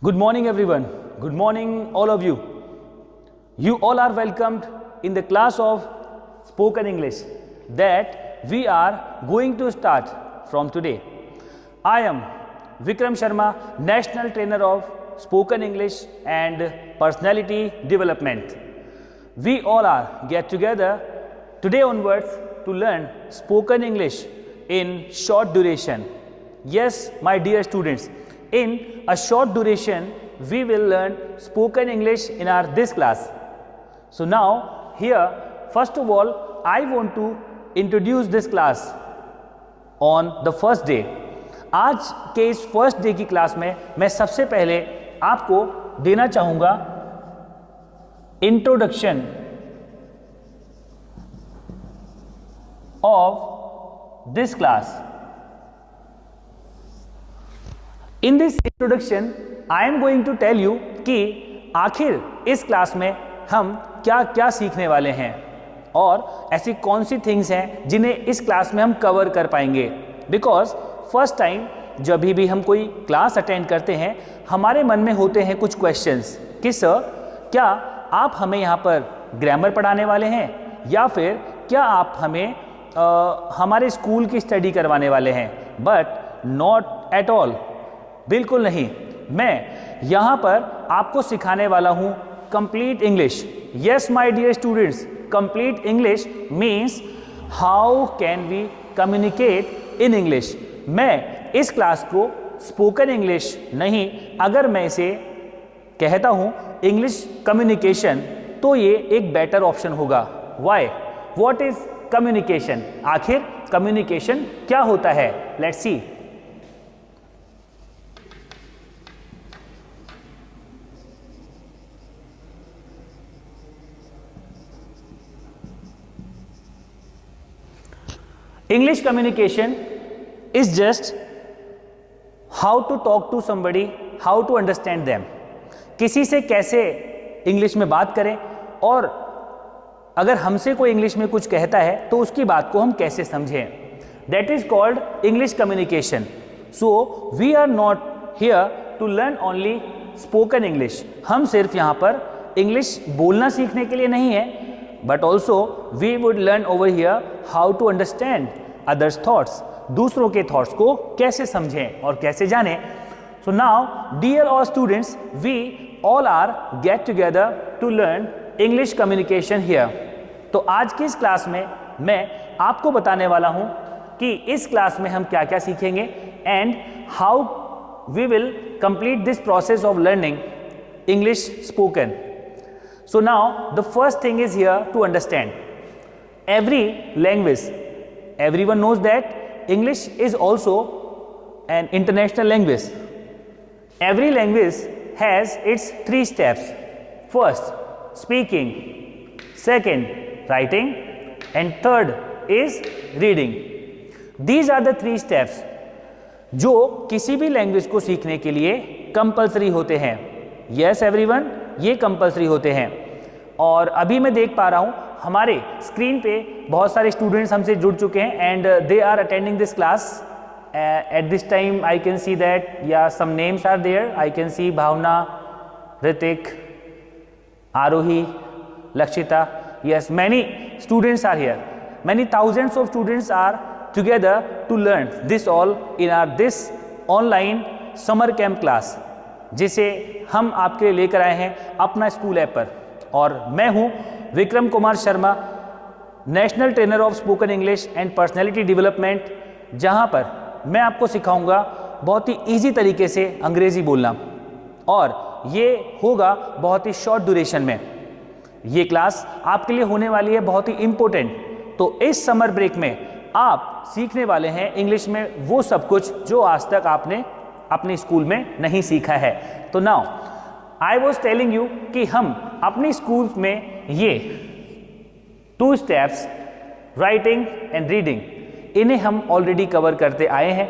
Good morning, everyone. Good morning, all of you. You all are welcomed in the class of spoken English that we are going to start from today. I am Vikram Sharma, National Trainer of Spoken English and Personality Development. We all are get together today onwards to learn spoken English in short duration. Yes, my dear students, in a short duration we will learn spoken English in our this class. So now here first of all I want to introduce this class on the first day. आज के इस first day की class में मैं सबसे पहले आपको देना चाहूँगा introduction of this class. In this introduction I am going to tell you कि आखिर इस क्लास में हम क्या क्या सीखने वाले हैं और ऐसी कौन सी थिंग्स हैं जिन्हें इस क्लास में हम कवर कर पाएंगे. बिकॉज फर्स्ट टाइम जब भी हम कोई क्लास अटेंड करते हैं हमारे मन में होते हैं कुछ क्वेश्चंस कि सर क्या आप हमें यहाँ पर ग्रामर पढ़ाने वाले हैं या फिर क्या आप हमें हमारे स्कूल की स्टडी करवाने वाले हैं. बट नॉट एट ऑल, बिल्कुल नहीं. मैं यहाँ पर आपको सिखाने वाला हूँ complete English. Yes my dear students, complete English means how can we communicate in English. मैं इस क्लास को स्पोकन इंग्लिश नहीं, अगर मैं इसे कहता हूँ इंग्लिश कम्युनिकेशन तो ये एक बेटर ऑप्शन होगा. वाई? What is communication? आखिर कम्युनिकेशन क्या होता है? Let's see. English communication is just how to talk to somebody, how to understand them. किसी से कैसे इंग्लिश में बात करें और अगर हमसे कोई इंग्लिश में कुछ कहता है तो उसकी बात को हम कैसे समझें. That is called English communication. So we are not here to learn only spoken English. हम सिर्फ यहाँ पर इंग्लिश बोलना सीखने के लिए नहीं है, but also we would learn over here how to understand others thoughts. दूसरों के थॉट्स को कैसे समझें और कैसे जानें. So now dear all students, we all are get together to learn English communication here. तो आज की इस क्लास में मैं आपको बताने वाला हूं कि इस क्लास में हम क्या क्या सीखेंगे and how we will complete this process of learning English spoken. So now the first thing is here to understand every language. Everyone knows that English is also an international language. Every language has its 3 steps. First, speaking. Second, writing. And third is reading. These are the 3 steps जो किसी भी language को सीखने के लिए compulsory होते हैं. Yes everyone, ये कंपल्सरी होते हैं. और अभी मैं देख पा रहा हूँ हमारे स्क्रीन पे बहुत सारे स्टूडेंट्स हमसे जुड़ चुके हैं and they are attending this class. At this time I can see that yeah some names are there. I can see Bhavna, Hrithik, Aarohi, Lakshita. Yes, many students are here. Many thousands of students are together to learn this all in are this online summer camp class जिसे हम आपके लिए लेकर आए हैं अपना school app पर. और मैं हूं Vikram Kumar Sharma, national trainer of spoken English and personality development, जहां पर मैं आपको सिखाऊंगा बहुत ही ईजी तरीके से अंग्रेज़ी बोलना और ये होगा बहुत ही शॉर्ट ड्यूरेशन में. ये क्लास आपके लिए होने वाली है बहुत ही इम्पोर्टेंट. तो इस समर ब्रेक में आप सीखने वाले हैं इंग्लिश में वो सब कुछ जो आज तक आपने अपने स्कूल में नहीं सीखा है. तो now I was telling you कि हम अपने स्कूल में ये 2 स्टेप्स राइटिंग एंड रीडिंग इन्हें हम ऑलरेडी कवर करते आए हैं.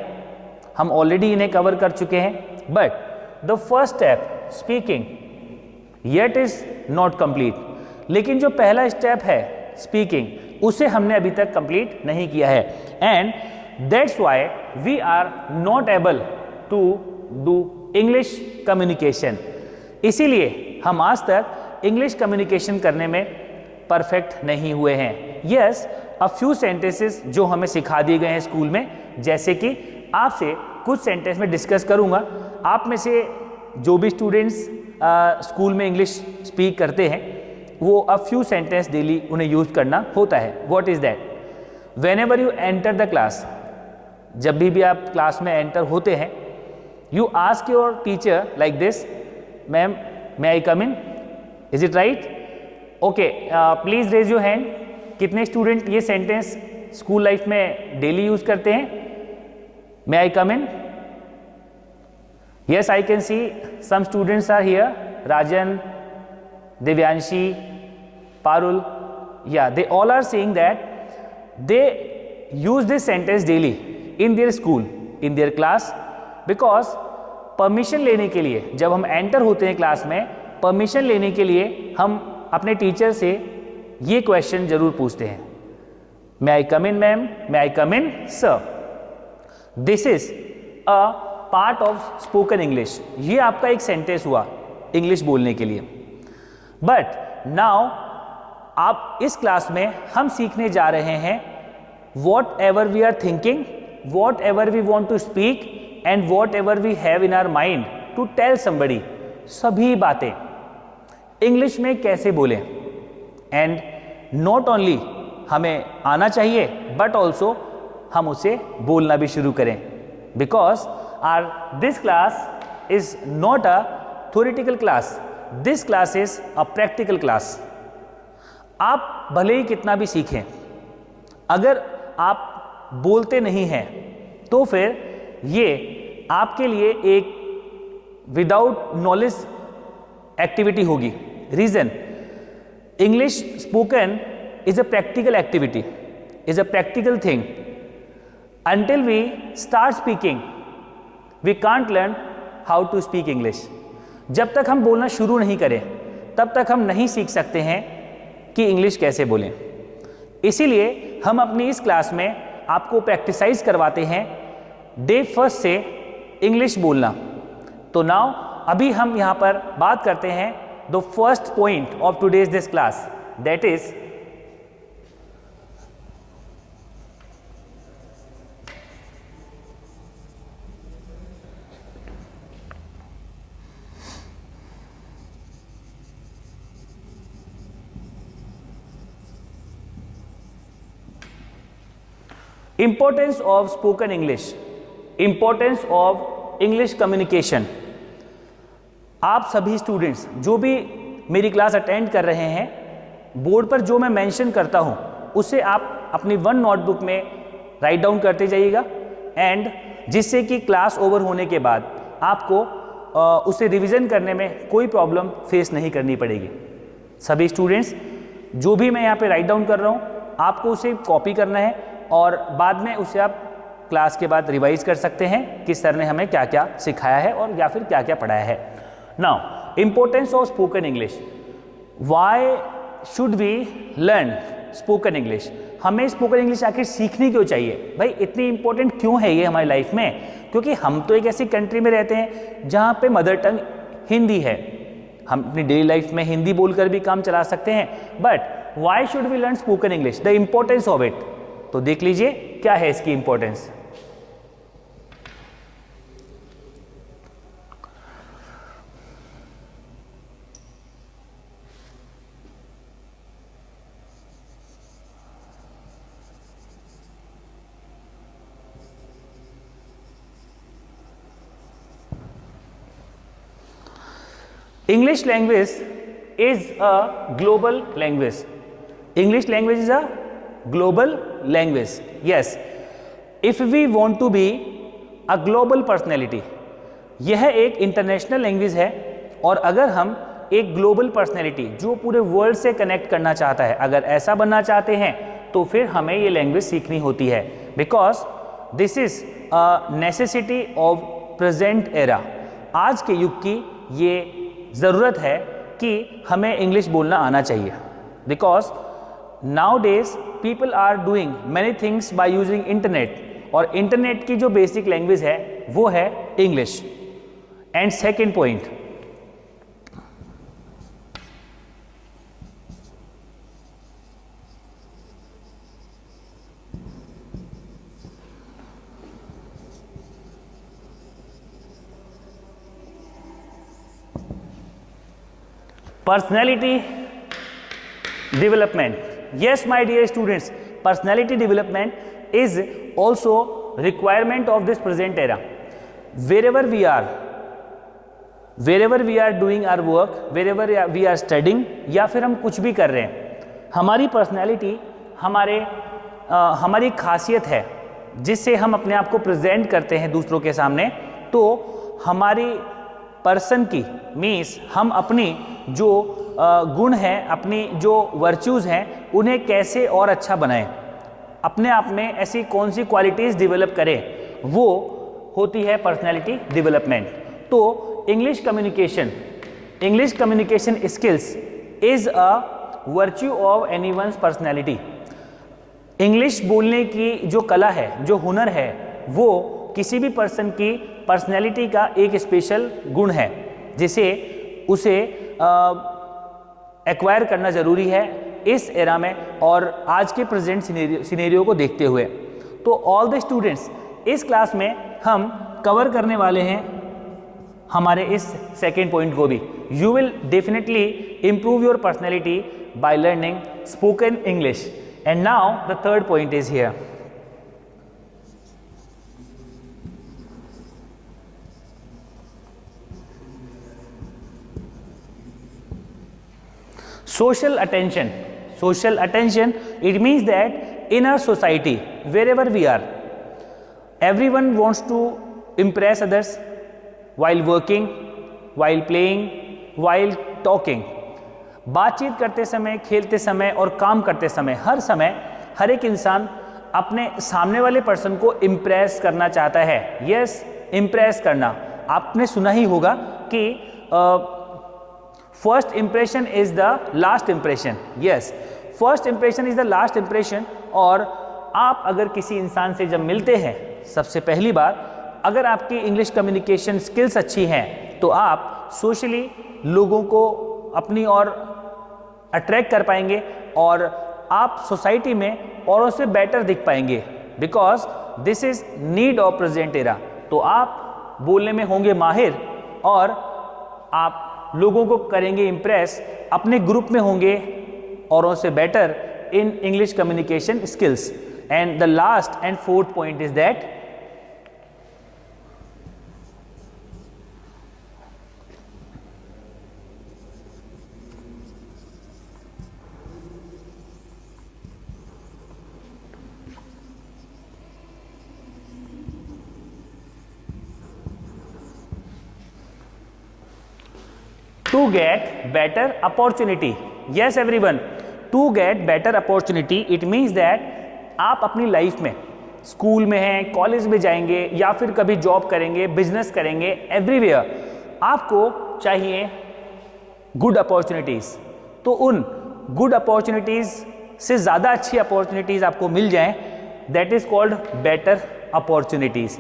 हम ऑलरेडी इन्हें कवर कर चुके हैं. But the first step speaking yet is not complete. लेकिन जो पहला स्टेप है स्पीकिंग उसे हमने अभी तक कंप्लीट नहीं किया है and that's why we are not able to do English communication. इसीलिए हम आज तक इंग्लिश कम्युनिकेशन करने में परफेक्ट नहीं हुए हैं। यस, अ फ्यू सेंटेंसेस जो हमें सिखा दिए गए हैं स्कूल में, जैसे कि आपसे कुछ सेंटेंस में डिस्कस करूंगा। आप में से जो भी स्टूडेंट्स स्कूल में इंग्लिश स्पीक करते हैं वो अ फ्यू सेंटेंस डेली उन्हें यूज करना होता है। What is that? Whenever you enter the class, जब भी आप क्लास में एंटर होते हैं, you ask your teacher like this, ma'am may I come in, is it right? Okay, please raise your hand. कितने स्टूडेंट ये सेंटेंस स्कूल लाइफ में daily use करते हैं? मे I come in? Yes, I can see some students are here. Rajan, Divyanshi, Parul. Yeah, they all are saying that they use this sentence daily in their school, in their class, because permission लेने के लिए, जब हम enter होते हैं class में, permission लेने के लिए हम अपने टीचर से ये क्वेश्चन जरूर पूछते हैं, May I come in, ma'am? May I come in, sir? This is a part of spoken English. ये आपका एक सेंटेंस हुआ इंग्लिश बोलने के लिए। बट नाउ आप इस क्लास में हम सीखने जा रहे हैं whatever we are thinking, whatever we want to speak and whatever we have in our mind to tell somebody. सभी बातें इंग्लिश में कैसे बोलें, एंड नॉट ओनली हमें आना चाहिए बट ऑल्सो हम उसे बोलना भी शुरू करें। Because this class is not a theoretical class, this class is a practical class। आप भले ही कितना भी सीखें, अगर आप बोलते नहीं हैं तो फिर ये आपके लिए एक विदाउट नॉलेज एक्टिविटी होगी। Reason, English spoken is a practical activity, is a practical thing. Until we start speaking we can't learn how to speak English. जब तक हम बोलना शुरू नहीं करें तब तक हम नहीं सीख सकते हैं कि इंग्लिश कैसे बोलें। इसीलिए हम अपनी इस क्लास में आपको प्रैक्टिसाइज करवाते हैं डे फर्स्ट से इंग्लिश बोलना। तो नाउ अभी हम यहाँ पर बात करते हैं the first point of today's this class, that is importance of spoken English, importance of English communication. आप सभी स्टूडेंट्स जो भी मेरी क्लास अटेंड कर रहे हैं, बोर्ड पर जो मैं मेंशन करता हूं उसे आप अपनी वन नोटबुक में राइट डाउन करते जाइएगा, एंड जिससे कि क्लास ओवर होने के बाद आपको उसे रिवीजन करने में कोई प्रॉब्लम फेस नहीं करनी पड़ेगी। सभी स्टूडेंट्स जो भी मैं यहाँ पे राइट डाउन कर रहा हूँ आपको उसे कॉपी करना है और बाद में उसे आप क्लास के बाद रिवाइज कर सकते हैं कि सर ने हमें क्या क्या सिखाया है और या फिर क्या क्या पढ़ाया है। Now importance of spoken English, why should we learn spoken English? हमें स्पोकन इंग्लिश आखिर सीखनी क्यों चाहिए? भाई इतनी इंपॉर्टेंट क्यों है ये हमारी लाइफ में? क्योंकि हम तो एक ऐसी कंट्री में रहते हैं जहाँ पे मदर टंग हिंदी है। हम अपनी डेली लाइफ में हिंदी बोलकर भी काम चला सकते हैं, but why should we learn spoken English, the importance of it? तो देख लीजिए क्या है इसकी importance. English language is a global language. English language is a global language. Yes, if we want to be a global personality, यह एक international language है और अगर हम एक ग्लोबल पर्सनैलिटी जो पूरे वर्ल्ड से कनेक्ट करना चाहता है, अगर ऐसा बनना चाहते हैं तो फिर हमें ये लैंग्वेज सीखनी होती है, because this is a necessity of present era. आज के युग की ये ज़रूरत है कि हमें इंग्लिश बोलना आना चाहिए, because nowadays people are doing many things by using internet, और इंटरनेट की जो बेसिक लैंग्वेज है वो है English. And second point, personality development. Yes, my dear students, personality development is also requirement of this present era. Wherever we are doing our work, wherever we are studying, या फिर हम कुछ भी कर रहे हैं, हमारी पर्सनैलिटी हमारी खासियत है जिससे हम अपने आप को प्रेजेंट करते हैं दूसरों के सामने। तो हमारी पर्सन की मीन्स हम अपनी जो गुण हैं, अपनी जो वर्च्यूज़ हैं, उन्हें कैसे और अच्छा बनाएं, अपने आप में ऐसी कौन सी क्वालिटीज़ डेवलप करें, वो होती है पर्सनैलिटी डेवलपमेंट। तो English communication skills is a virtue of anyone's personality. English बोलने की जो कला है, जो हुनर है, वो किसी भी पर्सन की पर्सनैलिटी का एक स्पेशल गुण है जिसे उसे एक्वायर करना ज़रूरी है इस एरा में और आज के प्रेजेंट सिनेरियो को देखते हुए। तो ऑल द स्टूडेंट्स, इस क्लास में हम कवर करने वाले हैं हमारे इस सेकेंड पॉइंट को भी। You will definitely improve your personality by learning spoken English. And now the third point is here. Social attention, it means that in our society, wherever we are, everyone wants to impress others while working, while playing, while talking. बातचीत करते समय, खेलते समय और काम करते समय, हर एक इंसान अपने सामने वाले पर्सन को इम्प्रेस करना चाहता है। यस, इम्प्रेस करना। आपने सुना ही होगा कि first impression is the last impression. Yes, first impression is the last impression. और आप अगर किसी इंसान से जब मिलते हैं सबसे पहली बार, अगर आपकी इंग्लिश कम्युनिकेशन स्किल्स अच्छी हैं तो आप सोशली लोगों को अपनी ओर अट्रैक्ट कर पाएंगे और आप सोसाइटी में औरों से बेटर दिख पाएंगे, because this is need of present era. तो आप बोलने में होंगे माहिर और आप लोगों को करेंगे इम्प्रेस, अपने ग्रुप में होंगे औरों से better in English communication skills. And the last and fourth point is that to get better opportunity. Yes everyone, to get better opportunity it means that आप अपनी लाइफ में, स्कूल में हैं, कॉलेज में जाएंगे या फिर कभी जॉब करेंगे, बिजनेस करेंगे, एवरीवेयर आपको चाहिए गुड अपॉर्चुनिटीज़। तो उन गुड अपॉर्चुनिटीज़ से ज़्यादा अच्छी अपॉर्चुनिटीज़ आपको मिल जाएं, that is called better opportunities.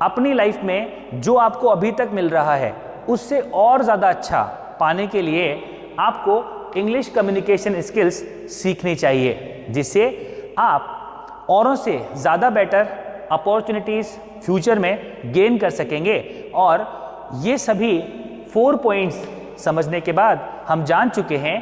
अपनी लाइफ में जो आपको अभी तक मिल रहा है उससे और ज़्यादा अच्छा पाने के लिए आपको इंग्लिश कम्युनिकेशन स्किल्स सीखनी चाहिए, जिससे आप औरों से ज़्यादा बेटर अपॉर्चुनिटीज़ फ्यूचर में गेन कर सकेंगे। और ये सभी 4 पॉइंट्स समझने के बाद हम जान चुके हैं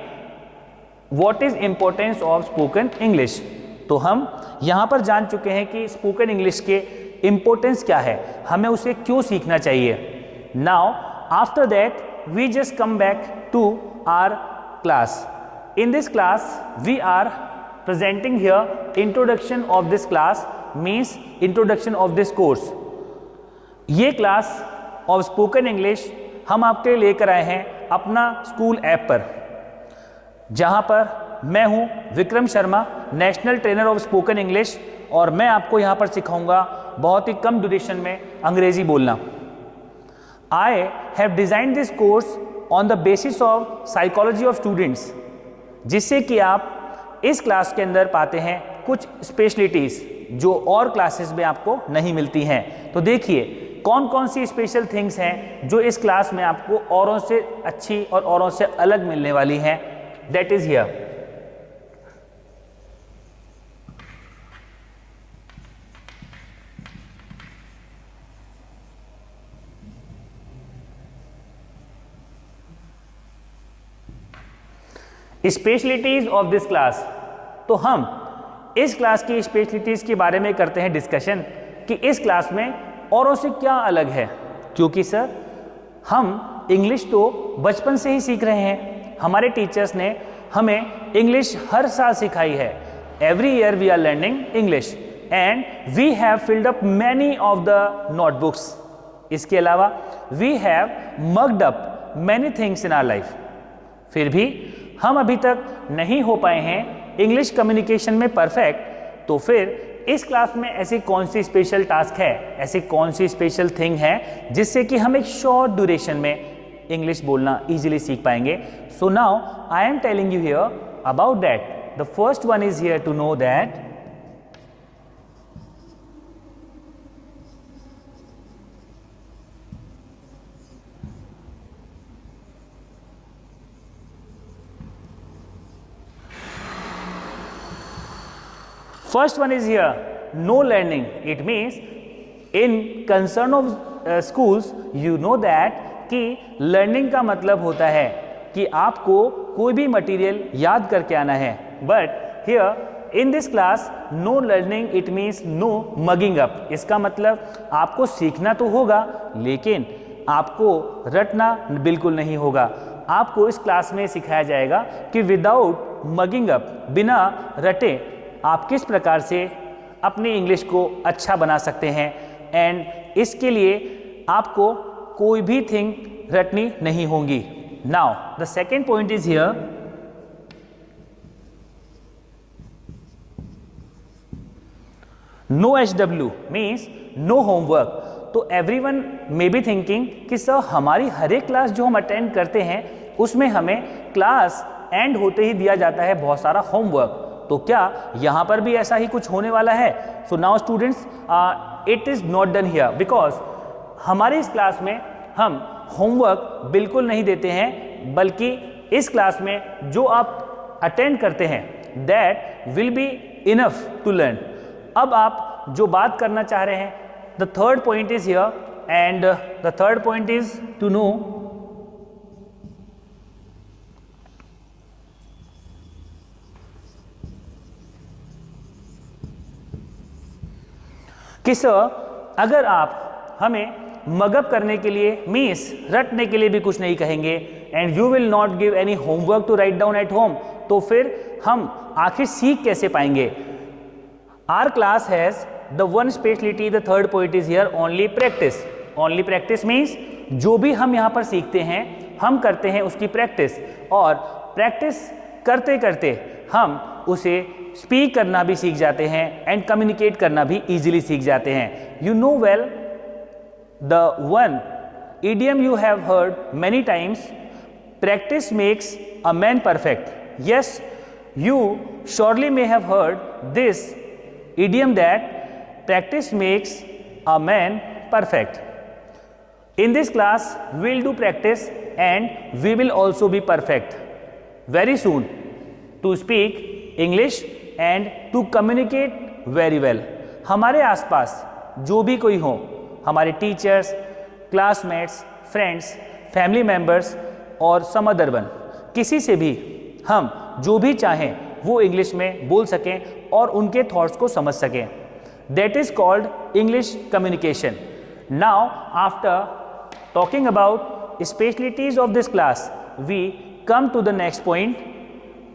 what is importance of spoken English. तो हम यहाँ पर जान चुके हैं कि स्पोकन इंग्लिश के इम्पोर्टेंस क्या है, हमें उसे क्यों सीखना चाहिए। Now after that we just come back to our class. In this class we are presenting here introduction of this class, means introduction of this course. ये क्लास ऑफ स्पोकन इंग्लिश हम आपके लिए लेकर आए हैं अपना स्कूल ऐप पर, जहाँ पर मैं हूँ Vikram Sharma, national trainer of spoken English, और मैं आपको यहाँ पर सिखाऊंगा बहुत ही कम ड्यूरेशन में अंग्रेजी बोलना। I have designed this course on the basis of psychology of students, जिससे कि आप इस क्लास के अंदर पाते हैं कुछ स्पेशलिटीज़ जो और क्लासेस में आपको नहीं मिलती हैं। तो देखिए, कौन कौन सी स्पेशल थिंग्स हैं जो इस क्लास में आपको औरों से अच्छी और औरों से अलग मिलने वाली हैं, that is here. Specialities of this class. तो हम इस क्लास की स्पेशलिटीज के बारे में करते हैं डिस्कशन कि इस क्लास में औरों से क्या अलग है, क्योंकि सर हम इंग्लिश तो बचपन से ही सीख रहे हैं, हमारे टीचर्स ने हमें इंग्लिश हर साल सिखाई है। Every year we are learning English and we have filled up many of the notebooks. इसके अलावा we have mugged up many things in our life. फिर भी हम अभी तक नहीं हो पाए हैं इंग्लिश कम्युनिकेशन में परफेक्ट। तो फिर इस क्लास में ऐसी कौन सी स्पेशल टास्क है, ऐसी कौन सी स्पेशल थिंग है जिससे कि हम एक शॉर्ट ड्यूरेशन में इंग्लिश बोलना इजीली सीख पाएंगे। So now I am telling you here about that. The first one is here to know that first one is here no learning. It means in concern of schools you know that कि learning का मतलब होता है कि आपको कोई भी material याद करके आना है, but here in this class no learning it means no mugging up. इसका मतलब आपको सीखना तो होगा लेकिन आपको रटना बिल्कुल नहीं होगा। आपको इस क्लास में सिखाया जाएगा कि विदाउट मगिंग अप, बिना रटे आप किस प्रकार से अपनी इंग्लिश को अच्छा बना सकते हैं, एंड इसके लिए आपको कोई भी थिंग रटनी नहीं होंगी। Now the second point is here no HW means no homework. तो एवरीवन मे बी थिंकिंग कि सर हमारी हर एक क्लास जो हम अटेंड करते हैं उसमें हमें क्लास एंड होते ही दिया जाता है बहुत सारा होमवर्क, तो क्या यहाँ पर भी ऐसा ही कुछ होने वाला है? So now students it is not done here because हमारी इस क्लास में हम होमवर्क बिल्कुल नहीं देते हैं, बल्कि इस क्लास में जो आप अटेंड करते हैं that will be enough to learn. अब आप जो बात करना चाह रहे हैं, the third point is here and the third point is to know कि सर अगर आप हमें मगअप करने के लिए मीन्स रटने के लिए भी कुछ नहीं कहेंगे and you will not give any homework to write down at home, तो फिर हम आखिर सीख कैसे पाएंगे? Our class has the one speciality, the third point is here only practice. Only practice means जो भी हम यहाँ पर सीखते हैं हम करते हैं उसकी प्रैक्टिस, और प्रैक्टिस करते करते हम उसे स्पीक करना भी सीख जाते हैं एंड कम्युनिकेट करना भी इजीली सीख जाते हैं। You know well the one idiom you have heard many times, practice makes a man perfect. Yes, you surely may have heard this idiom that practice makes a man perfect. In this class we will do practice and we will also be perfect very soon to speak English and to communicate very well. हमारे आसपास जो भी कोई हो, हमारे teachers, classmates, friends, family members और some other one, किसी से भी हम जो भी चाहें वो इंग्लिश में बोल सकें और उनके थॉट्स को समझ सकें। That is called English communication. Now after talking about specialities of this class we come to the next point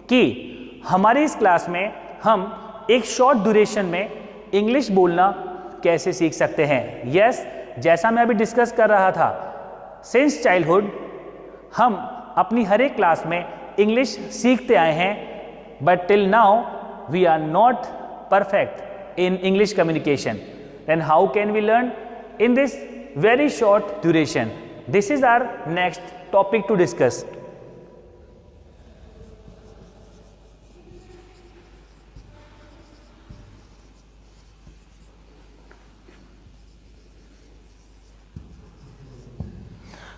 कि हमारी इस क्लास में हम एक शॉर्ट ड्यूरेशन में इंग्लिश बोलना कैसे सीख सकते हैं। यस, जैसा मैं अभी डिस्कस कर रहा था, सिंस चाइल्डहुड हम अपनी हर एक क्लास में इंग्लिश सीखते आए हैं, but till now we are not perfect in English communication. Then how can we learn in this very short duration? This is our next topic to discuss.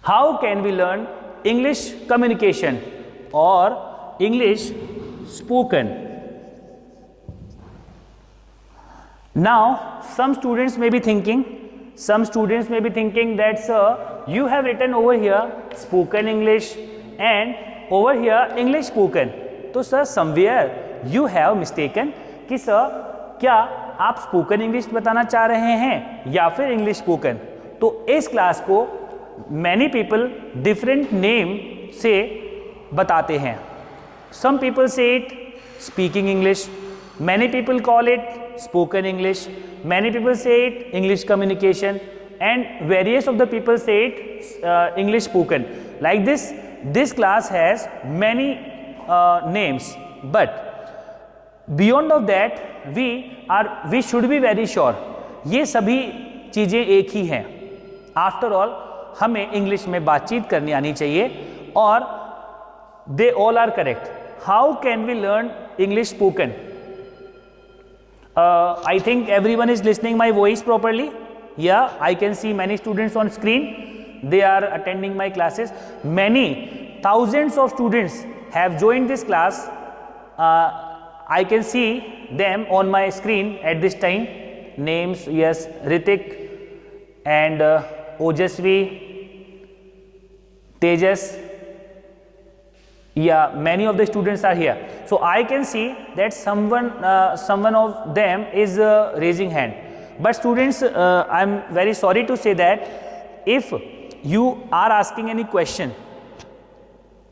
How can we learn English communication और English spoken? Now some students may be thinking that, sir, you have written over here spoken English and over here English spoken. तो sir, somewhere you have mistaken कि sir क्या आप spoken English बताना चाह रहे हैं या फिर इंग्लिश स्पोकन? तो इस क्लास को मैनी पीपल डिफरेंट नेम से बताते हैं. सम पीपल से it speaking English, many people call it spoken English, many people say it English communication, and various of the people say it English spoken. Like this class has many names, but beyond of that we should be very sure ये सभी चीज़ें एक ही हैं. After all हमें English में बातचीत करनी आनी चाहिए और they all are correct. How can we learn English spoken? I think everyone is listening my voice properly. Yeah, I can see many students on screen. They are attending my classes. Many thousands of students have joined this class. I can see them on my screen at this time. Names, yes, Ritik and Ojasvi, Tejas. Yeah, many of the students are here. So I can see that someone of them is raising hand. But students, I'm very sorry to say that if you are asking any question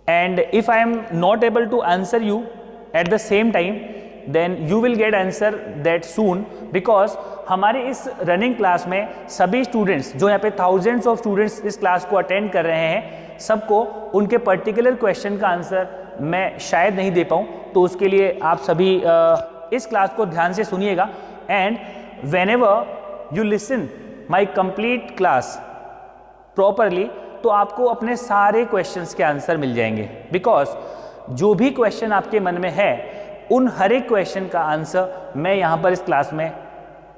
and if I am not able to answer you at the same time, then you will get answer that soon, because हमारे इस running class में सभी students जो यहाँ पे thousands of students इस class को attend कर रहे हैं, सबको उनके पर्टिकुलर क्वेश्चन का आंसर मैं शायद नहीं दे पाऊँ. तो उसके लिए आप सभी इस क्लास को ध्यान से सुनिएगा. And when ever you listen my complete class properly, तो आपको अपने सारे क्वेश्चंस के आंसर मिल जाएंगे. बिकॉज जो भी क्वेश्चन आपके मन में है उन हर एक क्वेश्चन का आंसर मैं यहाँ पर इस क्लास में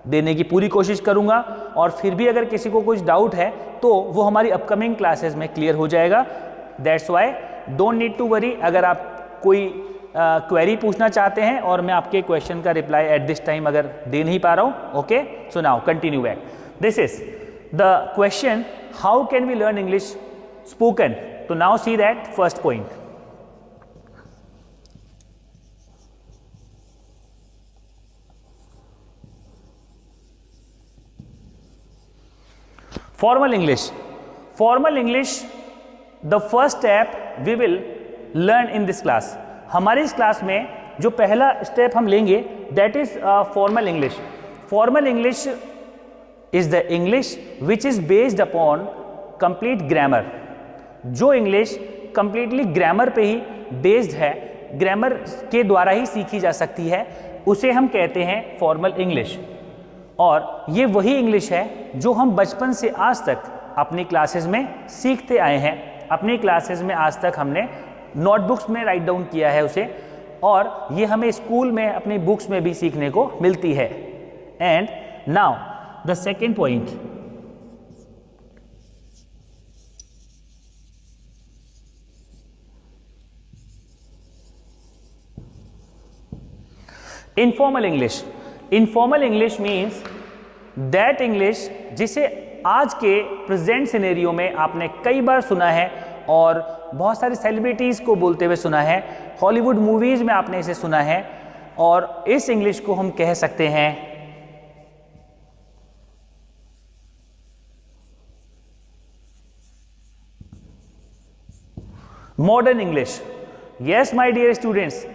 देने की पूरी कोशिश करूँगा. और फिर भी अगर किसी को कुछ डाउट है तो वो हमारी अपकमिंग क्लासेस में क्लियर हो जाएगा. That's why don't need to worry. अगर आप कोई क्वेरी पूछना चाहते हैं और मैं आपके क्वेश्चन का रिप्लाई एट दिस टाइम अगर दे नहीं पा रहा हूँ, okay, so now continue back. This is the question, how can we learn English spoken? तो now see that first point. Formal English. Formal English, the first step we will learn in this class. हमारे इस class में जो पहला step हम लेंगे that is formal English. Formal English is the English which is based upon complete grammar. जो English completely grammar पे ही based है, ग्रामर के द्वारा ही सीखी जा सकती है, उसे हम कहते हैं फॉर्मल इंग्लिश. और ये वही इंग्लिश है जो हम बचपन से आज तक अपनी क्लासेस में सीखते आए हैं. अपनी क्लासेस में आज तक हमने नोटबुक्स में राइट डाउन किया है उसे, और ये हमें स्कूल में अपनी बुक्स में भी सीखने को मिलती है. And now the second point, informal English. Informal English means that English जिसे आज के प्रेजेंट सिनेरियो में आपने कई बार सुना है और बहुत सारी सेलिब्रिटीज़ को बोलते हुए सुना है, हॉलीवुड मूवीज़ में आपने इसे सुना है, और इस इंग्लिश को हम कह सकते हैं modern English. Yes my dear students,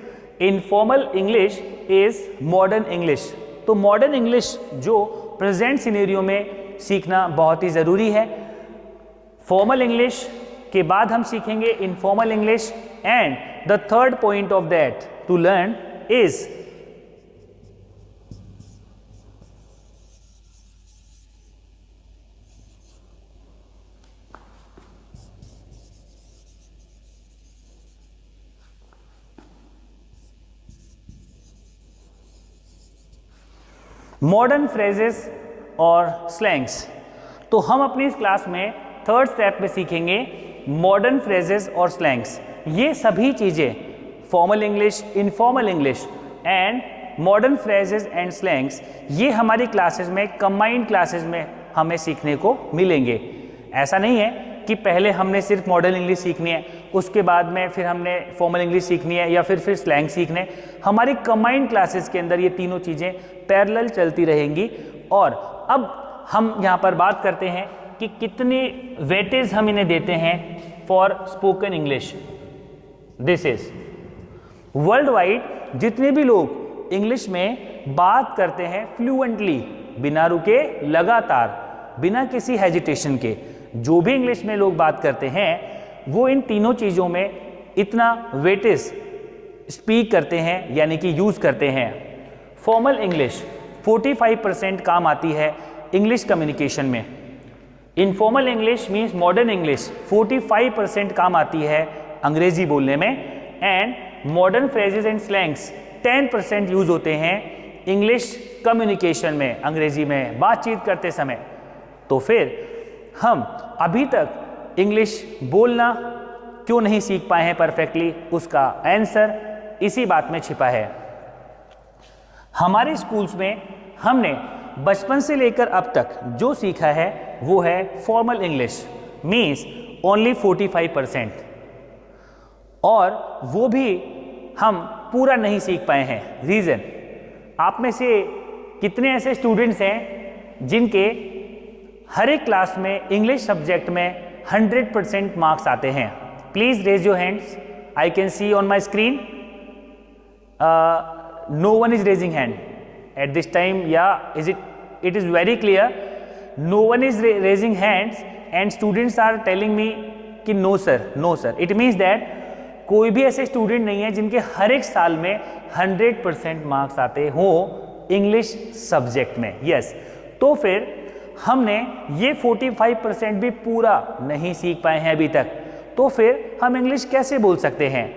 informal English is modern English. तो मॉडर्न इंग्लिश जो प्रेजेंट सिनेरियो में सीखना बहुत ही ज़रूरी है. फॉर्मल इंग्लिश के बाद हम सीखेंगे informal English. And the third point of that to learn is modern phrases और स्लैंग्स. तो हम अपनी इस क्लास में थर्ड स्टेप में सीखेंगे मॉडर्न फ्रेजेस और स्लैंग्स। ये सभी चीज़ें formal English, informal English and modern phrases and slangs, ये हमारी क्लासेस में, कंबाइंड क्लासेस में हमें सीखने को मिलेंगे। ऐसा नहीं है कि पहले हमने सिर्फ मॉडर्न इंग्लिश सीखनी है, उसके बाद में फिर हमने फॉर्मल इंग्लिश सीखनी है या फिर स्लैंग सीखने। हमारी कंबाइंड क्लासेस के अंदर ये तीनों चीज़ें पैरेलल चलती रहेंगी। और अब हम यहाँ पर बात करते हैं कि कितने वेटेज हम इन्हें देते हैं for spoken English. This is world wide जितने भी लोग इंग्लिश में बात करते हैं फ्लुएंटली, बिना रुके, लगातार, बिना किसी हेजिटेशन के, जो भी इंग्लिश में लोग बात करते हैं वो इन तीनों चीज़ों में इतना वेटेज स्पीक करते हैं, यानी कि यूज़ करते हैं। फॉर्मल इंग्लिश 45% काम आती है इंग्लिश कम्युनिकेशन में। Informal English means modern English 45% काम आती है अंग्रेजी बोलने में। And modern phrases and slangs 10% use होते हैं इंग्लिश कम्युनिकेशन में, अंग्रेजी में बातचीत करते समय। तो फिर हम अभी तक इंग्लिश बोलना क्यों नहीं सीख पाए हैं परफेक्टली, उसका आंसर इसी बात में छिपा है। हमारे स्कूल्स में हमने बचपन से लेकर अब तक जो सीखा है वो है फॉर्मल इंग्लिश, मीन्स ओनली 45%, और वो भी हम पूरा नहीं सीख पाए हैं। रीज़न, आप में से कितने ऐसे स्टूडेंट्स हैं जिनके हर एक क्लास में इंग्लिश सब्जेक्ट में 100% मार्क्स आते हैं? Please raise your hands, I can see on my screen. No one is raising hand at this time, yeah, it is very clear, no one is raising hands and students are telling me कि no sir, no sir, it means that कोई भी ऐसे student नहीं है जिनके हर एक साल में 100% मार्क्स आते हो इंग्लिश सब्जेक्ट में। यस, तो फिर हमने ये 45% भी पूरा नहीं सीख पाए हैं अभी तक, तो फिर हम इंग्लिश कैसे बोल सकते हैं?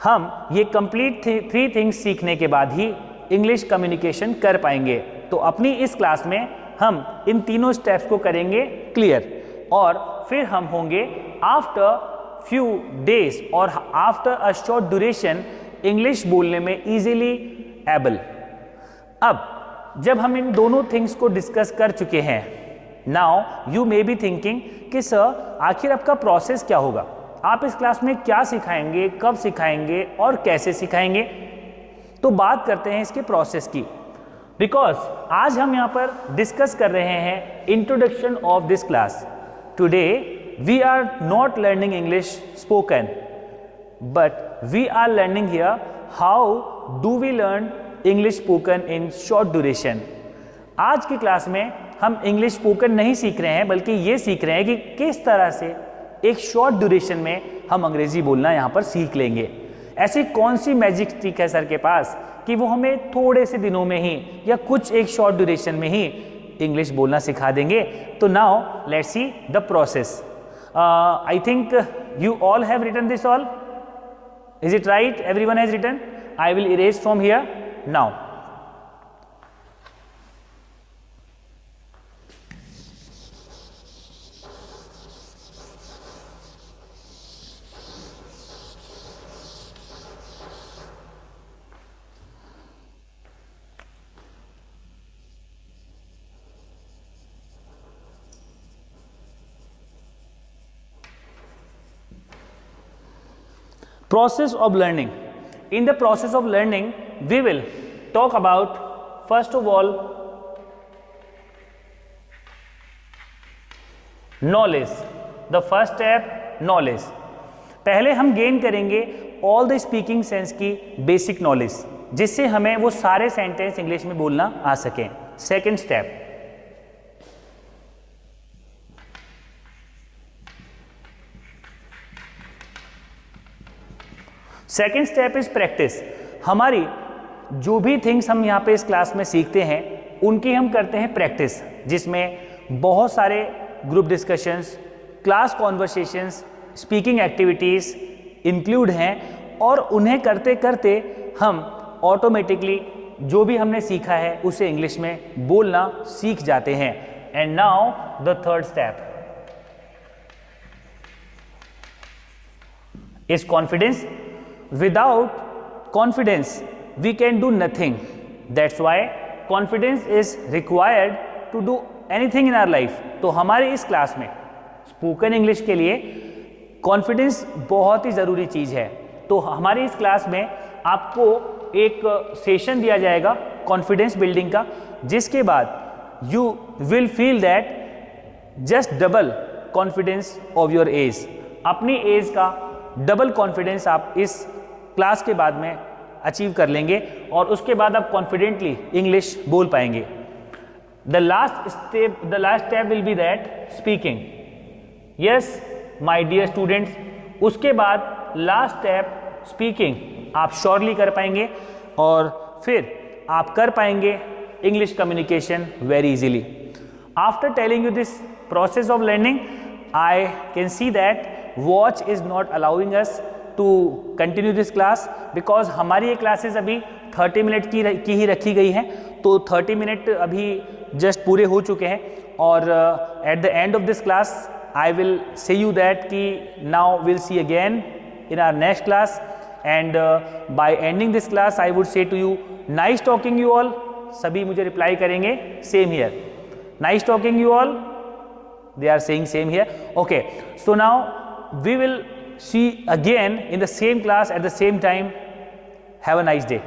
हम ये कंप्लीट 3 थिंग्स सीखने के बाद ही इंग्लिश कम्युनिकेशन कर पाएंगे। तो अपनी इस क्लास में हम इन तीनों स्टेप्स को करेंगे क्लियर, और फिर हम होंगे आफ्टर फ्यू डेज और after a short duration English बोलने में इजीली एबल। अब जब हम इन दोनों थिंग्स को डिस्कस कर चुके हैं, now you may be thinking कि सर आखिर आपका प्रोसेस क्या होगा, आप इस क्लास में क्या सिखाएंगे, कब सिखाएंगे और कैसे सिखाएंगे? तो बात करते हैं इसके प्रोसेस की, बिकॉज आज हम यहाँ पर डिस्कस कर रहे हैं introduction of this class. Today we are not learning English spoken, but we are learning here how do we learn English spoken in short duration. आज की क्लास में हम इंग्लिश स्पोकन नहीं सीख रहे हैं, बल्कि ये सीख रहे हैं कि किस तरह से एक शॉर्ट ड्यूरेशन में हम अंग्रेजी बोलना यहाँ पर सीख लेंगे। ऐसी कौन सी मैजिक ट्रिक है सर के पास कि वो हमें थोड़े से दिनों में ही या कुछ एक शॉर्ट ड्यूरेशन में ही इंग्लिश बोलना सिखा देंगे? तो now let's see the process. I think you all have written this all, is it right? Everyone has written? I will erase from here now. Process of learning. In the process of learning, we will talk about, first of all, knowledge. The first step, knowledge. पहले हम gain करेंगे all the speaking sense की basic knowledge, जिससे हमें वो सारे sentence English में बोलना आ सकें। Second step, second step is practice. हमारी जो भी थिंग्स हम यहाँ पे इस क्लास में सीखते हैं उनकी हम करते हैं प्रैक्टिस, जिसमें बहुत सारे group discussions, class conversations, speaking activities include हैं, और उन्हें करते करते हम ऑटोमेटिकली जो भी हमने सीखा है उसे इंग्लिश में बोलना सीख जाते हैं। And now the third step, is confidence. Without confidence we can do nothing. That's why confidence is required to do anything in our life. तो हमारे इस क्लास में स्पोकन इंग्लिश के लिए कॉन्फिडेंस बहुत ही ज़रूरी चीज़ है. तो हमारी इस क्लास में आपको एक सेशन दिया जाएगा कॉन्फिडेंस बिल्डिंग का, जिसके बाद you will feel that just double confidence of your age. अपनी एज का डबल कॉन्फिडेंस आप इस क्लास के बाद में अचीव कर लेंगे और उसके बाद आप कॉन्फिडेंटली इंग्लिश बोल पाएंगे. The last step will be that speaking. Yes my dear students, उसके बाद लास्ट स्टेप स्पीकिंग आप श्योरली कर पाएंगे और फिर आप कर पाएंगे English communication very easily. After telling you this process of learning, I can see that watch is not allowing us to continue this class because हमारी ये क्लासेस अभी 30 मिनट की ही रखी गई हैं. तो 30 मिनट अभी जस्ट पूरे हो चुके हैं और at the end of this class I will say you that कि now will see again in our next class. And by ending this class I would say to you nice talking you all. सभी मुझे reply करेंगे same here, nice talking you all. They are saying same here. Okay, so now we will see again in the same class at the same time. Have a nice day.